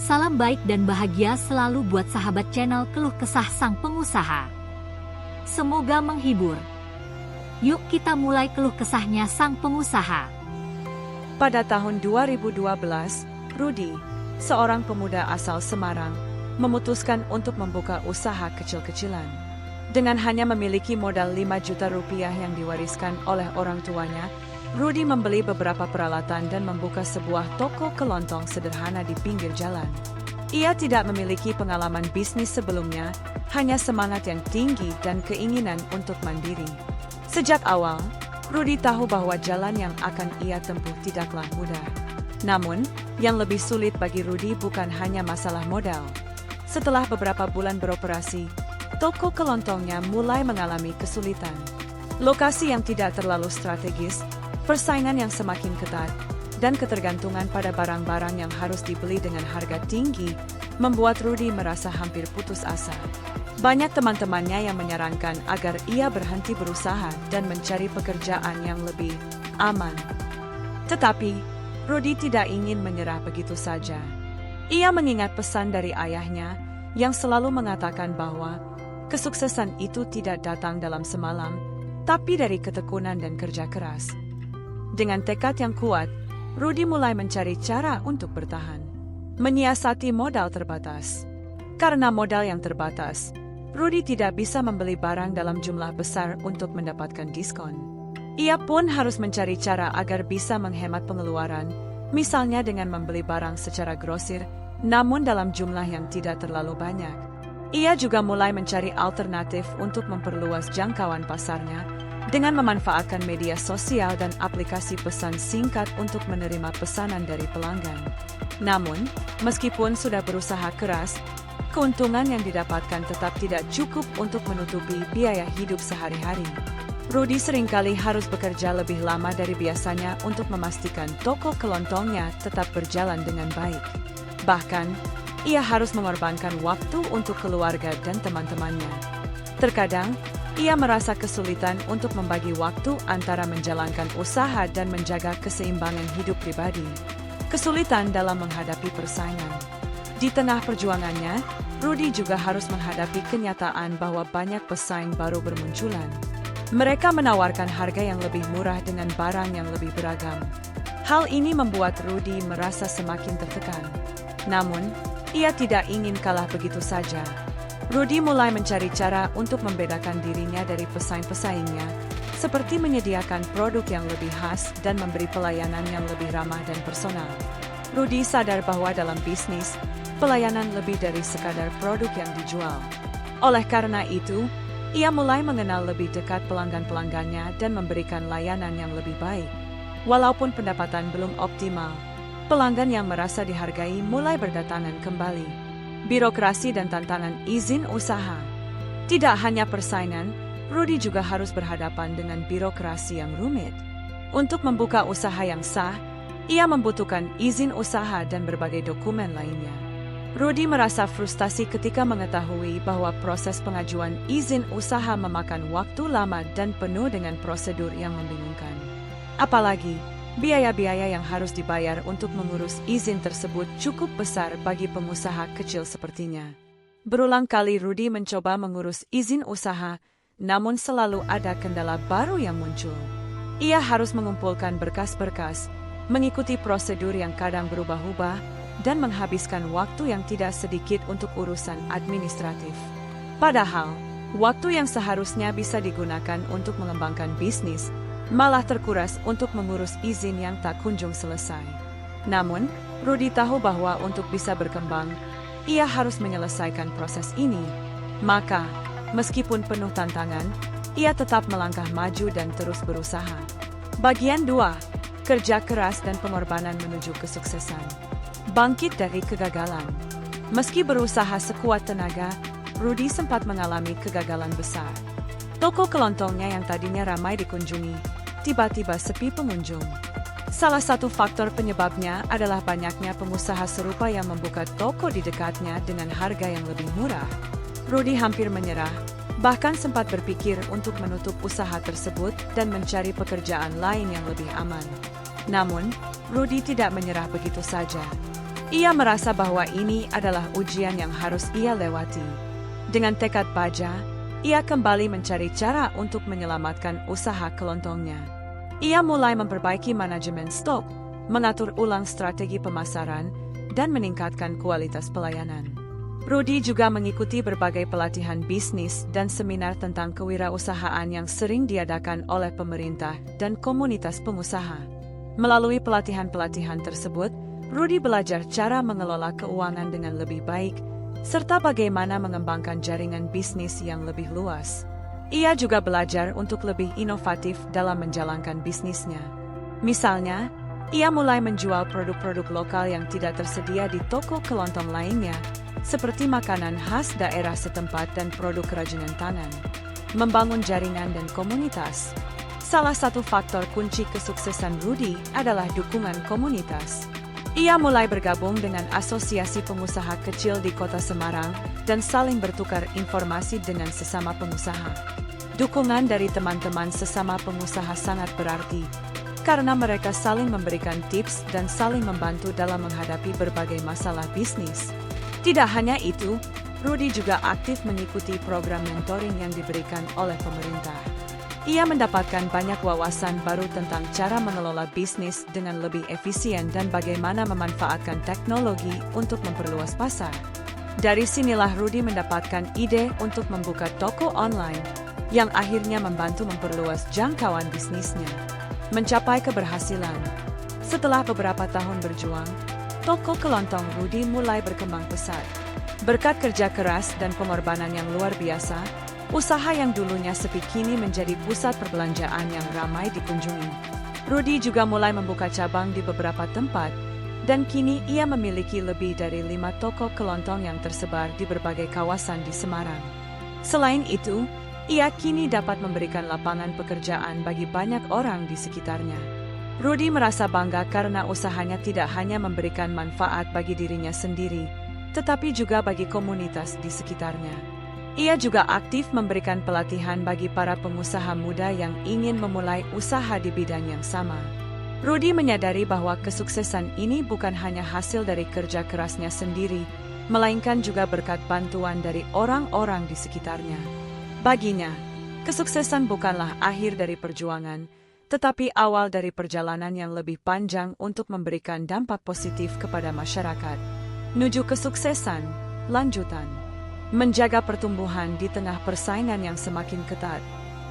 Salam baik dan bahagia selalu buat sahabat channel Keluh Kesah Sang Pengusaha. Semoga menghibur. Yuk kita mulai keluh kesahnya sang pengusaha. Pada tahun 2012, Rudi, seorang pemuda asal Semarang, memutuskan untuk membuka usaha kecil-kecilan. Dengan hanya memiliki modal 5 juta rupiah yang diwariskan oleh orang tuanya, Rudi membeli beberapa peralatan dan membuka sebuah toko kelontong sederhana di pinggir jalan. Ia tidak memiliki pengalaman bisnis sebelumnya, hanya semangat yang tinggi dan keinginan untuk mandiri. Sejak awal, Rudi tahu bahwa jalan yang akan ia tempuh tidaklah mudah. Namun, yang lebih sulit bagi Rudi bukan hanya masalah modal. Setelah beberapa bulan beroperasi, toko kelontongnya mulai mengalami kesulitan. Lokasi yang tidak terlalu strategis, persaingan yang semakin ketat, dan ketergantungan pada barang-barang yang harus dibeli dengan harga tinggi membuat Rudi merasa hampir putus asa. Banyak teman-temannya yang menyarankan agar ia berhenti berusaha dan mencari pekerjaan yang lebih aman. Tetapi, Rudi tidak ingin menyerah begitu saja. Ia mengingat pesan dari ayahnya yang selalu mengatakan bahwa kesuksesan itu tidak datang dalam semalam, tapi dari ketekunan dan kerja keras. Dengan tekad yang kuat, Rudi mulai mencari cara untuk bertahan. Menyiasati modal terbatas. Karena modal yang terbatas, Rudi tidak bisa membeli barang dalam jumlah besar untuk mendapatkan diskon. Ia pun harus mencari cara agar bisa menghemat pengeluaran, misalnya dengan membeli barang secara grosir, namun dalam jumlah yang tidak terlalu banyak. Ia juga mulai mencari alternatif untuk memperluas jangkauan pasarnya, dengan memanfaatkan media sosial dan aplikasi pesan singkat untuk menerima pesanan dari pelanggan. Namun, meskipun sudah berusaha keras, keuntungan yang didapatkan tetap tidak cukup untuk menutupi biaya hidup sehari-hari. Rudi seringkali harus bekerja lebih lama dari biasanya untuk memastikan toko kelontongnya tetap berjalan dengan baik. Bahkan, ia harus mengorbankan waktu untuk keluarga dan teman-temannya. Terkadang, ia merasa kesulitan untuk membagi waktu antara menjalankan usaha dan menjaga keseimbangan hidup pribadi. Kesulitan dalam menghadapi persaingan. Di tengah perjuangannya, Rudi juga harus menghadapi kenyataan bahwa banyak pesaing baru bermunculan. Mereka menawarkan harga yang lebih murah dengan barang yang lebih beragam. Hal ini membuat Rudi merasa semakin tertekan. Namun, ia tidak ingin kalah begitu saja. Rudi mulai mencari cara untuk membedakan dirinya dari pesaing-pesaingnya, seperti menyediakan produk yang lebih khas dan memberi pelayanan yang lebih ramah dan personal. Rudi sadar bahwa dalam bisnis, pelayanan lebih dari sekadar produk yang dijual. Oleh karena itu, ia mulai mengenal lebih dekat pelanggan-pelanggannya dan memberikan layanan yang lebih baik. Walaupun pendapatan belum optimal, pelanggan yang merasa dihargai mulai berdatangan kembali. Birokrasi dan tantangan izin usaha. Tidak hanya persaingan, Rudi juga harus berhadapan dengan birokrasi yang rumit. Untuk membuka usaha yang sah, ia membutuhkan izin usaha dan berbagai dokumen lainnya. Rudi merasa frustasi ketika mengetahui bahwa proses pengajuan izin usaha memakan waktu lama dan penuh dengan prosedur yang membingungkan. Apalagi, biaya-biaya yang harus dibayar untuk mengurus izin tersebut cukup besar bagi pengusaha kecil sepertinya. Berulang kali Rudi mencoba mengurus izin usaha, namun selalu ada kendala baru yang muncul. Ia harus mengumpulkan berkas-berkas, mengikuti prosedur yang kadang berubah-ubah, dan menghabiskan waktu yang tidak sedikit untuk urusan administratif. Padahal, waktu yang seharusnya bisa digunakan untuk mengembangkan bisnis, malah terkuras untuk mengurus izin yang tak kunjung selesai. Namun, Rudi tahu bahwa untuk bisa berkembang, ia harus menyelesaikan proses ini. Maka, meskipun penuh tantangan, ia tetap melangkah maju dan terus berusaha. Bagian 2. Kerja keras dan pengorbanan menuju kesuksesan. Bangkit dari kegagalan. Meski berusaha sekuat tenaga, Rudi sempat mengalami kegagalan besar. Toko kelontongnya yang tadinya ramai dikunjungi, tiba-tiba sepi pengunjung. Salah satu faktor penyebabnya adalah banyaknya pengusaha serupa yang membuka toko di dekatnya dengan harga yang lebih murah. Rudi hampir menyerah, bahkan sempat berpikir untuk menutup usaha tersebut dan mencari pekerjaan lain yang lebih aman. Namun, Rudi tidak menyerah begitu saja. Ia merasa bahwa ini adalah ujian yang harus ia lewati. Dengan tekad baja, ia kembali mencari cara untuk menyelamatkan usaha kelontongnya. Ia mulai memperbaiki manajemen stok, mengatur ulang strategi pemasaran, dan meningkatkan kualitas pelayanan. Rudy juga mengikuti berbagai pelatihan bisnis dan seminar tentang kewirausahaan yang sering diadakan oleh pemerintah dan komunitas pengusaha. Melalui pelatihan-pelatihan tersebut, Rudy belajar cara mengelola keuangan dengan lebih baik, serta bagaimana mengembangkan jaringan bisnis yang lebih luas. Ia juga belajar untuk lebih inovatif dalam menjalankan bisnisnya. Misalnya, ia mulai menjual produk-produk lokal yang tidak tersedia di toko kelontong lainnya, seperti makanan khas daerah setempat dan produk kerajinan tangan. Membangun jaringan dan komunitas. Salah satu faktor kunci kesuksesan Rudy adalah dukungan komunitas. Ia mulai bergabung dengan asosiasi pengusaha kecil di Kota Semarang dan saling bertukar informasi dengan sesama pengusaha. Dukungan dari teman-teman sesama pengusaha sangat berarti, karena mereka saling memberikan tips dan saling membantu dalam menghadapi berbagai masalah bisnis. Tidak hanya itu, Rudy juga aktif mengikuti program mentoring yang diberikan oleh pemerintah. Ia mendapatkan banyak wawasan baru tentang cara mengelola bisnis dengan lebih efisien dan bagaimana memanfaatkan teknologi untuk memperluas pasar. Dari sinilah Rudy mendapatkan ide untuk membuka toko online, yang akhirnya membantu memperluas jangkauan bisnisnya. Mencapai keberhasilan. Setelah beberapa tahun berjuang, toko kelontong Rudy mulai berkembang pesat. Berkat kerja keras dan pengorbanan yang luar biasa, usaha yang dulunya sepi kini menjadi pusat perbelanjaan yang ramai dikunjungi. Rudy juga mulai membuka cabang di beberapa tempat, dan kini ia memiliki lebih dari 5 toko kelontong yang tersebar di berbagai kawasan di Semarang. Selain itu, ia kini dapat memberikan lapangan pekerjaan bagi banyak orang di sekitarnya. Rudy merasa bangga karena usahanya tidak hanya memberikan manfaat bagi dirinya sendiri, tetapi juga bagi komunitas di sekitarnya. Ia juga aktif memberikan pelatihan bagi para pengusaha muda yang ingin memulai usaha di bidang yang sama. Rudy menyadari bahwa kesuksesan ini bukan hanya hasil dari kerja kerasnya sendiri, melainkan juga berkat bantuan dari orang-orang di sekitarnya. Baginya, kesuksesan bukanlah akhir dari perjuangan, tetapi awal dari perjalanan yang lebih panjang untuk memberikan dampak positif kepada masyarakat. Menuju kesuksesan, lanjutan. Menjaga pertumbuhan di tengah persaingan yang semakin ketat.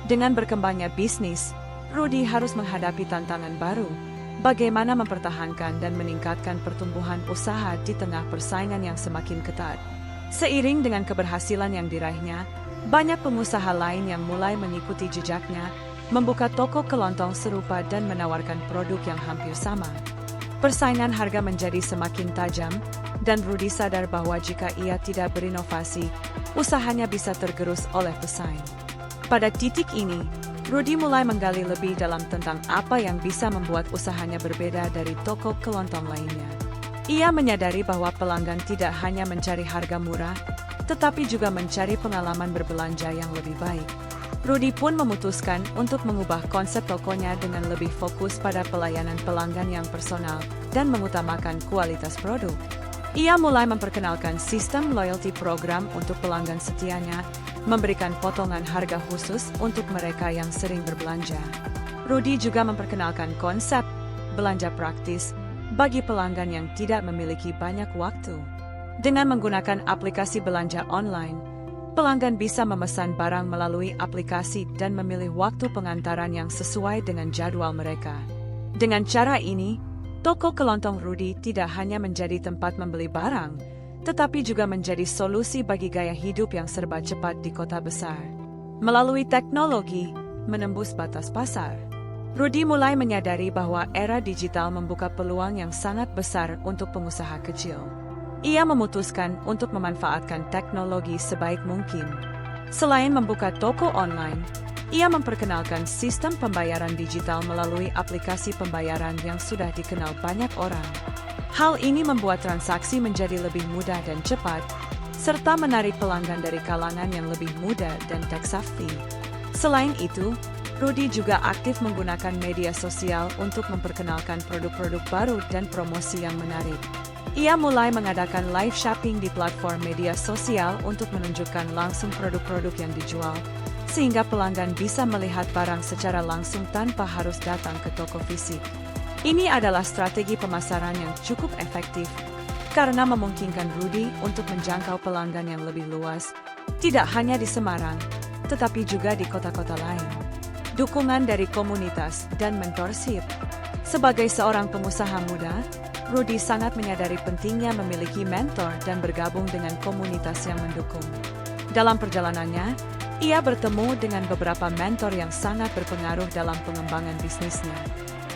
Dengan berkembangnya bisnis, Rudy harus menghadapi tantangan baru. Bagaimana mempertahankan dan meningkatkan pertumbuhan usaha di tengah persaingan yang semakin ketat. Seiring dengan keberhasilan yang diraihnya, banyak pengusaha lain yang mulai mengikuti jejaknya, membuka toko kelontong serupa dan menawarkan produk yang hampir sama. Persaingan harga menjadi semakin tajam, dan Rudy sadar bahwa jika ia tidak berinovasi, usahanya bisa tergerus oleh pesaing. Pada titik ini, Rudy mulai menggali lebih dalam tentang apa yang bisa membuat usahanya berbeda dari toko kelontong lainnya. Ia menyadari bahwa pelanggan tidak hanya mencari harga murah, tetapi juga mencari pengalaman berbelanja yang lebih baik. Rudy pun memutuskan untuk mengubah konsep tokonya dengan lebih fokus pada pelayanan pelanggan yang personal dan mengutamakan kualitas produk. Ia mulai memperkenalkan sistem loyalty program untuk pelanggan setianya, memberikan potongan harga khusus untuk mereka yang sering berbelanja. Rudy juga memperkenalkan konsep belanja praktis bagi pelanggan yang tidak memiliki banyak waktu. Dengan menggunakan aplikasi belanja online, pelanggan bisa memesan barang melalui aplikasi dan memilih waktu pengantaran yang sesuai dengan jadwal mereka. Dengan cara ini, toko kelontong Rudy tidak hanya menjadi tempat membeli barang, tetapi juga menjadi solusi bagi gaya hidup yang serba cepat di kota besar. Melalui teknologi, menembus batas pasar. Rudy mulai menyadari bahwa era digital membuka peluang yang sangat besar untuk pengusaha kecil. Ia memutuskan untuk memanfaatkan teknologi sebaik mungkin. Selain membuka toko online, ia memperkenalkan sistem pembayaran digital melalui aplikasi pembayaran yang sudah dikenal banyak orang. Hal ini membuat transaksi menjadi lebih mudah dan cepat, serta menarik pelanggan dari kalangan yang lebih muda dan tech-savvy. Selain itu, Rudy juga aktif menggunakan media sosial untuk memperkenalkan produk-produk baru dan promosi yang menarik. Ia mulai mengadakan live shopping di platform media sosial untuk menunjukkan langsung produk-produk yang dijual, sehingga pelanggan bisa melihat barang secara langsung tanpa harus datang ke toko fisik. Ini adalah strategi pemasaran yang cukup efektif, karena memungkinkan Rudy untuk menjangkau pelanggan yang lebih luas, tidak hanya di Semarang, tetapi juga di kota-kota lain. Dukungan dari komunitas dan mentorship. Sebagai seorang pengusaha muda, Rudy sangat menyadari pentingnya memiliki mentor dan bergabung dengan komunitas yang mendukung. Dalam perjalanannya, ia bertemu dengan beberapa mentor yang sangat berpengaruh dalam pengembangan bisnisnya.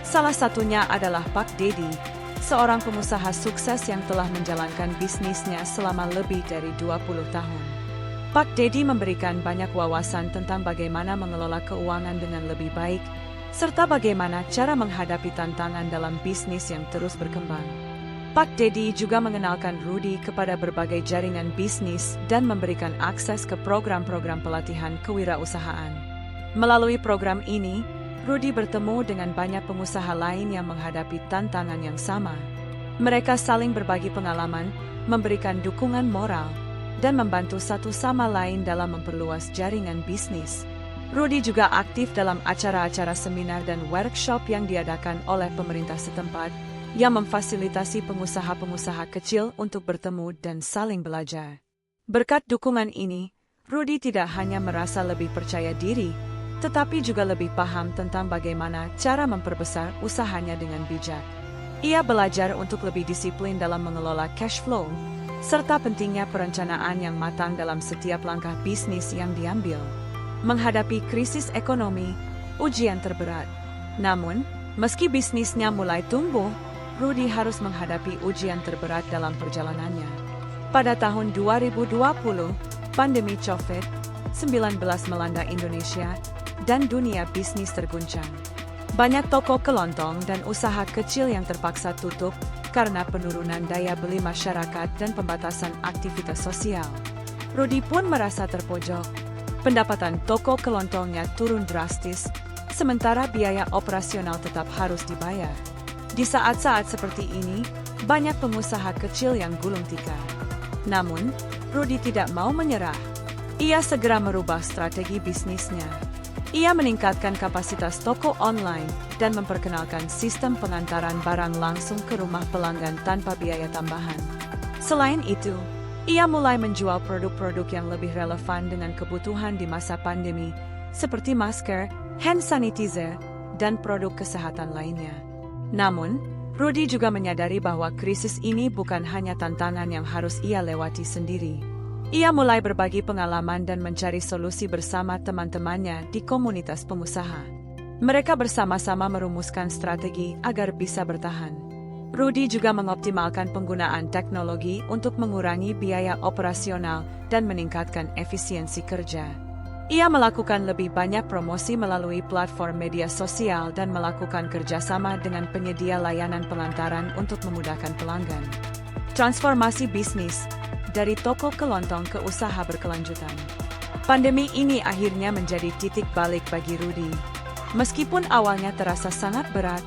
Salah satunya adalah Pak Deddy, seorang pengusaha sukses yang telah menjalankan bisnisnya selama lebih dari 20 tahun. Pak Deddy memberikan banyak wawasan tentang bagaimana mengelola keuangan dengan lebih baik, serta bagaimana cara menghadapi tantangan dalam bisnis yang terus berkembang. Pak Deddy juga mengenalkan Rudy kepada berbagai jaringan bisnis dan memberikan akses ke program-program pelatihan kewirausahaan. Melalui program ini, Rudy bertemu dengan banyak pengusaha lain yang menghadapi tantangan yang sama. Mereka saling berbagi pengalaman, memberikan dukungan moral, dan membantu satu sama lain dalam memperluas jaringan bisnis. Rudy juga aktif dalam acara-acara seminar dan workshop yang diadakan oleh pemerintah setempat, yang memfasilitasi pengusaha-pengusaha kecil untuk bertemu dan saling belajar. Berkat dukungan ini, Rudy tidak hanya merasa lebih percaya diri, tetapi juga lebih paham tentang bagaimana cara memperbesar usahanya dengan bijak. Ia belajar untuk lebih disiplin dalam mengelola cash flow, serta pentingnya perencanaan yang matang dalam setiap langkah bisnis yang diambil. Menghadapi krisis ekonomi, ujian terberat. Namun, meski bisnisnya mulai tumbuh, Rudy harus menghadapi ujian terberat dalam perjalanannya. Pada tahun 2020, pandemi COVID-19 melanda Indonesia, dan dunia bisnis terguncang. Banyak toko kelontong dan usaha kecil yang terpaksa tutup karena penurunan daya beli masyarakat dan pembatasan aktivitas sosial. Rudy pun merasa terpojok. Pendapatan toko kelontongnya turun drastis, sementara biaya operasional tetap harus dibayar. Di saat-saat seperti ini, banyak pengusaha kecil yang gulung tikar. Namun, Rudy tidak mau menyerah. Ia segera merubah strategi bisnisnya. Ia meningkatkan kapasitas toko online dan memperkenalkan sistem pengantaran barang langsung ke rumah pelanggan tanpa biaya tambahan. Selain itu, ia mulai menjual produk-produk yang lebih relevan dengan kebutuhan di masa pandemi, seperti masker, hand sanitizer, dan produk kesehatan lainnya. Namun, Rudy juga menyadari bahwa krisis ini bukan hanya tantangan yang harus ia lewati sendiri. Ia mulai berbagi pengalaman dan mencari solusi bersama teman-temannya di komunitas pengusaha. Mereka bersama-sama merumuskan strategi agar bisa bertahan. Rudy juga mengoptimalkan penggunaan teknologi untuk mengurangi biaya operasional dan meningkatkan efisiensi kerja. Ia melakukan lebih banyak promosi melalui platform media sosial dan melakukan kerjasama dengan penyedia layanan pengantaran untuk memudahkan pelanggan. Transformasi bisnis dari toko kelontong ke usaha berkelanjutan. Pandemi ini akhirnya menjadi titik balik bagi Rudy. Meskipun awalnya terasa sangat berat,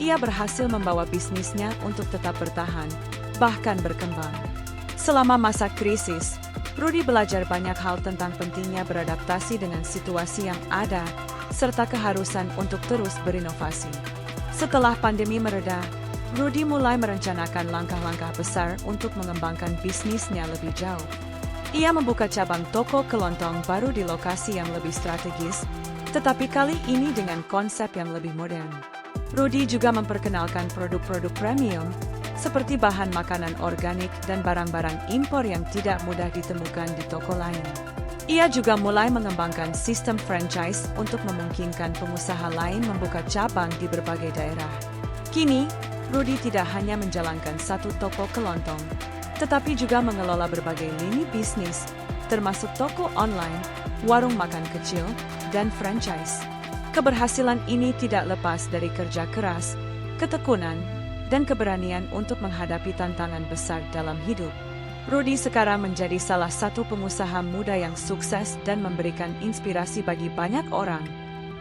ia berhasil membawa bisnisnya untuk tetap bertahan, bahkan berkembang. Selama masa krisis, Rudy belajar banyak hal tentang pentingnya beradaptasi dengan situasi yang ada, serta keharusan untuk terus berinovasi. Setelah pandemi mereda, Rudy mulai merencanakan langkah-langkah besar untuk mengembangkan bisnisnya lebih jauh. Ia membuka cabang toko kelontong baru di lokasi yang lebih strategis, tetapi kali ini dengan konsep yang lebih modern. Rudy juga memperkenalkan produk-produk premium, seperti bahan makanan organik dan barang-barang impor yang tidak mudah ditemukan di toko lain. Ia juga mulai mengembangkan sistem franchise untuk memungkinkan pengusaha lain membuka cabang di berbagai daerah. Kini, Rudy tidak hanya menjalankan satu toko kelontong, tetapi juga mengelola berbagai lini bisnis, termasuk toko online, warung makan kecil, dan franchise. Keberhasilan ini tidak lepas dari kerja keras, ketekunan, dan keberanian untuk menghadapi tantangan besar dalam hidup. Rudy sekarang menjadi salah satu pengusaha muda yang sukses dan memberikan inspirasi bagi banyak orang,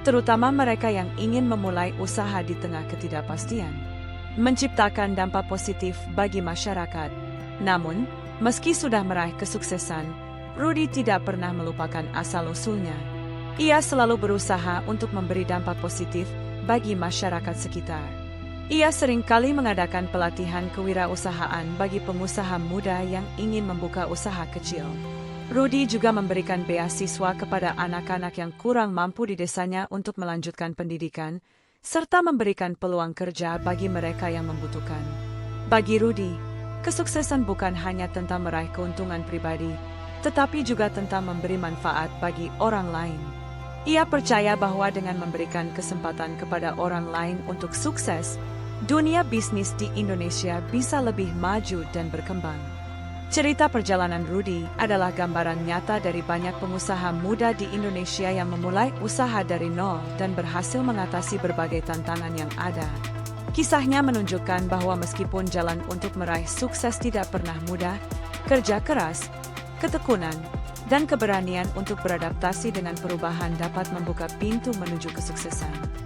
terutama mereka yang ingin memulai usaha di tengah ketidakpastian. menciptakan dampak positif bagi masyarakat. Namun, meski sudah meraih kesuksesan, Rudy tidak pernah melupakan asal-usulnya. Ia selalu berusaha untuk memberi dampak positif bagi masyarakat sekitar. Ia seringkali mengadakan pelatihan kewirausahaan bagi pengusaha muda yang ingin membuka usaha kecil. Rudy juga memberikan beasiswa kepada anak-anak yang kurang mampu di desanya untuk melanjutkan pendidikan, serta memberikan peluang kerja bagi mereka yang membutuhkan. Bagi Rudy, kesuksesan bukan hanya tentang meraih keuntungan pribadi, tetapi juga tentang memberi manfaat bagi orang lain. Ia percaya bahwa dengan memberikan kesempatan kepada orang lain untuk sukses, dunia bisnis di Indonesia bisa lebih maju dan berkembang. Cerita perjalanan Rudy adalah gambaran nyata dari banyak pengusaha muda di Indonesia yang memulai usaha dari nol dan berhasil mengatasi berbagai tantangan yang ada. Kisahnya menunjukkan bahwa meskipun jalan untuk meraih sukses tidak pernah mudah, kerja keras, ketekunan, dan keberanian untuk beradaptasi dengan perubahan dapat membuka pintu menuju kesuksesan.